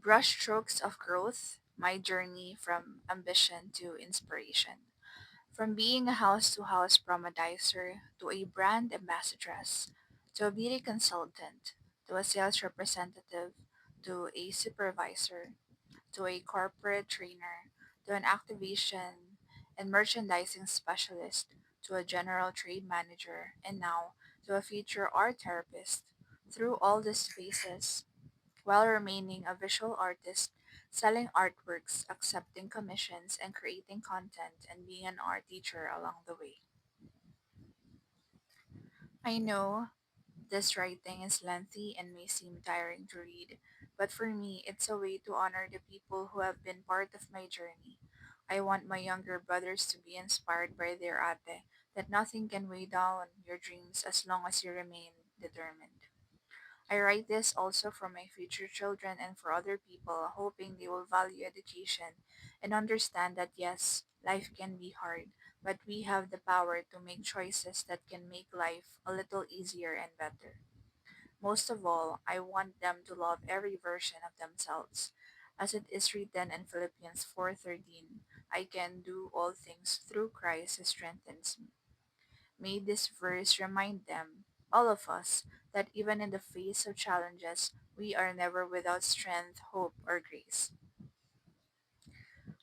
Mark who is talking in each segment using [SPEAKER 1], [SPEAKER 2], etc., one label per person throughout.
[SPEAKER 1] Brushstrokes of Growth, my journey from ambition to inspiration. From being a house to house promodizer to a brand ambassadress, to a beauty consultant, to a sales representative, to a supervisor, to a corporate trainer, to an activation and merchandising specialist, to a general trade manager, and now to a future art therapist. Through all these phases, while remaining a visual artist, selling artworks, accepting commissions, and creating content, and being an art teacher along the way. I know this writing is lengthy and may seem tiring to read, but for me, it's a way to honor the people who have been part of my journey. I want my younger brothers to be inspired by their ate, that nothing can weigh down your dreams as long as you remain determined. I write this also for my future children and for other people, hoping they will value education and understand that yes, life can be hard, but we have the power to make choices that can make life a little easier and better. Most of all, I want them to love every version of themselves. As it is written in Philippians 4:13, I can do all things through Christ who strengthens me. May this verse remind them, all of us, that even in the face of challenges, we are never without strength, hope, or grace.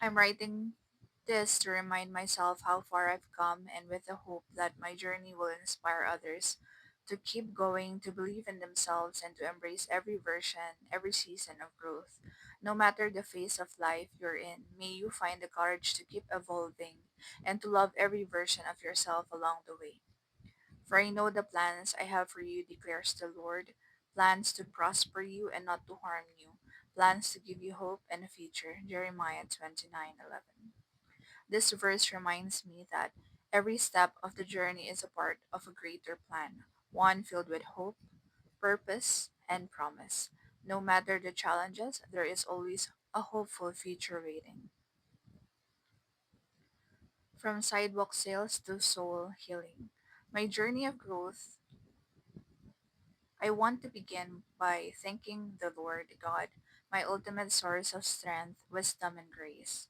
[SPEAKER 1] I'm writing this to remind myself how far I've come and with the hope that my journey will inspire others to keep going, to believe in themselves, and to embrace every version, every season of growth. No matter the phase of life you're in, may you find the courage to keep evolving and to love every version of yourself along the way. For I know the plans I have for you, declares the Lord, plans to prosper you and not to harm you, plans to give you hope and a future. Jeremiah 29:11. This verse reminds me that every step of the journey is a part of a greater plan, one filled with hope, purpose, and promise. No matter the challenges, there is always a hopeful future waiting. From sidewalk sales to soul healing. My journey of growth, I want to begin by thanking the Lord God, my ultimate source of strength, wisdom, and grace.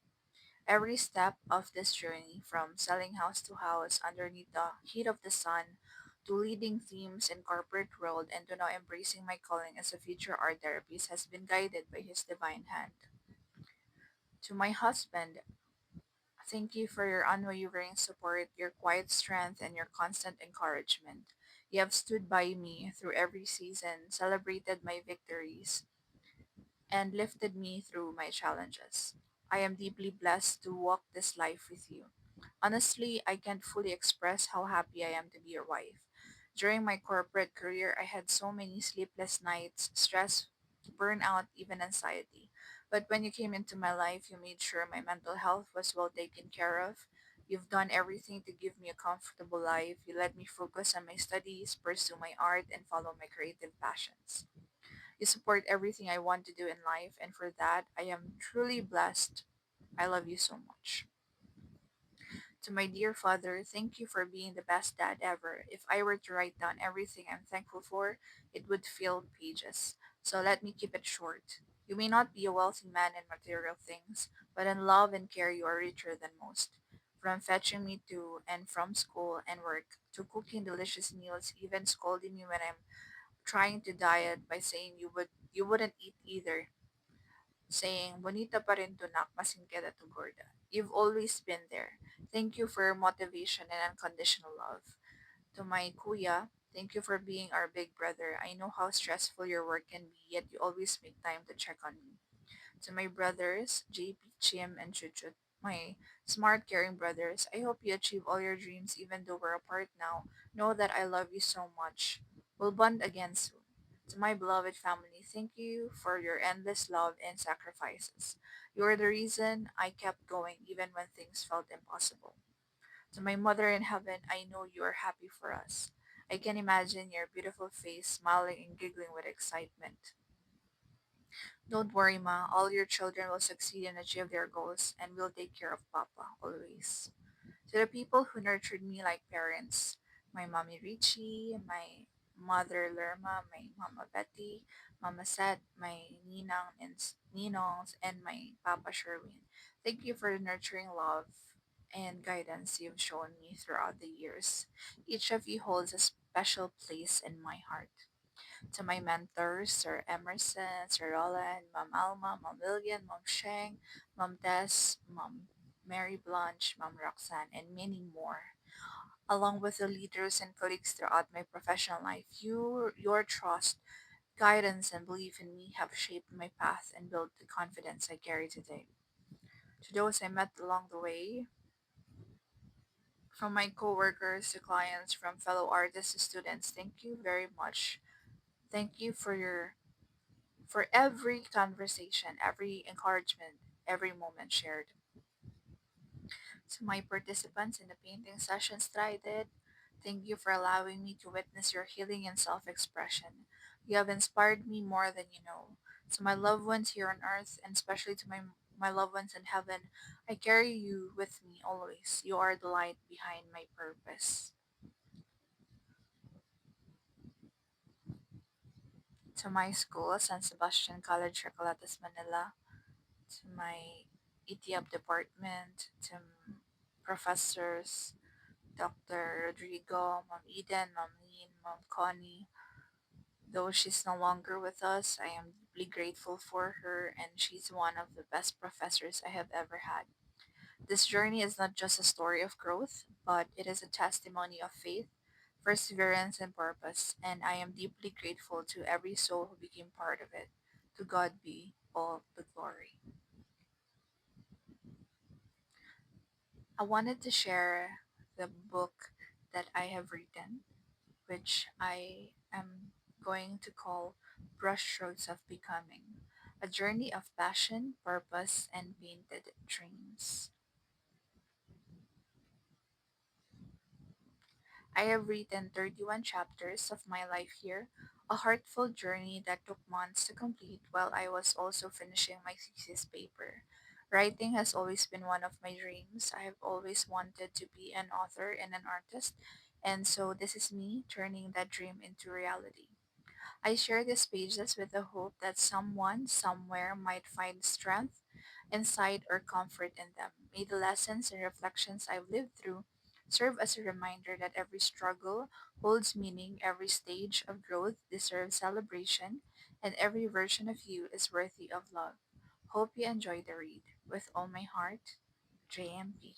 [SPEAKER 1] Every step of this journey, from selling house to house underneath the heat of the sun, to leading teams in corporate world, and to now embracing my calling as a future art therapist, has been guided by His divine hand. To my husband, thank you for your unwavering support, your quiet strength, and your constant encouragement. You have stood by me through every season, celebrated my victories, and lifted me through my challenges. I am deeply blessed to walk this life with you. Honestly, I can't fully express how happy I am to be your wife. During my corporate career, I had so many sleepless nights, stress, burnout, even anxiety. But when you came into my life, you made sure my mental health was well taken care of. You've done everything to give me a comfortable life. You let me focus on my studies, pursue my art, and follow my creative passions. You support everything I want to do in life, and for that, I am truly blessed. I love you so much. To my dear father, thank you for being the best dad ever. If I were to write down everything I'm thankful for, it would fill pages. So let me keep it short. You may not be a wealthy man in material things, but in love and care you are richer than most. From fetching me to and from school and work, to cooking delicious meals, even scolding me when I'm trying to diet by saying you wouldn't eat either, saying bonita pa rin to nak, masingkeda to gorda. You've always been there. Thank you for your motivation and unconditional love. To my kuya, thank you for being our big brother. I know how stressful your work can be, yet you always make time to check on me. To my brothers, JP, Chim, and Chuchut, my smart, caring brothers, I hope you achieve all your dreams even though we're apart now. Know that I love you so much. We'll bond again soon. To my beloved family, thank you for your endless love and sacrifices. You're the reason I kept going even when things felt impossible. To my mother in heaven, I know you are happy for us. I can imagine your beautiful face smiling and giggling with excitement. Don't worry, Ma. All your children will succeed and achieve their goals, and we'll take care of Papa always. To the people who nurtured me like parents, my mommy Richie, my Mother Lerma, my Mama Betty, Mama Seth, my Ninongs, and my Papa Sherwin. Thank you for the nurturing love and guidance you've shown me throughout the years. Each of you holds a special place in my heart. To my mentors, Sir Emerson, Sir Roland, Mom Alma, Mom Lillian, Mom Sheng, Mom Tess, Mom Mary Blanche, Mom Roxanne, and many more. Along with the leaders and colleagues throughout my professional life, your trust, guidance, and belief in me have shaped my path and built the confidence I carry today. To those I met along the way, from my coworkers to clients, from fellow artists to students, thank you very much. Thank you for every conversation, every encouragement, every moment shared. To my participants in the painting sessions that I did, thank you for allowing me to witness your healing and self expression. You have inspired me more than you know. To my loved ones here on earth, and especially to my loved ones in heaven, I carry you with me always. You are the light behind my purpose. To my school, San Sebastian College, Recolatas, Manila, to my ETM department, to professors, Dr. Rodrigo, Mom Eden, Mom Lean, Mom Connie. Though she's no longer with us, I am deeply grateful for her, and she's one of the best professors I have ever had. This journey is not just a story of growth, but it is a testimony of faith, perseverance, and purpose, and I am deeply grateful to every soul who became part of it. To God be all the glory. I wanted to share the book that I have written, which I am going to call Brushstrokes of Becoming, a journey of passion, purpose, and painted dreams. I have written 31 chapters of my life here, a heartful journey that took months to complete while I was also finishing my thesis paper. Writing has always been one of my dreams. I have always wanted to be an author and an artist, and so this is me turning that dream into reality. I share these pages with the hope that someone somewhere might find strength, insight, or comfort in them. May the lessons and reflections I've lived through serve as a reminder that every struggle holds meaning, every stage of growth deserves celebration, and every version of you is worthy of love. Hope you enjoy the read. With all my heart, JMP.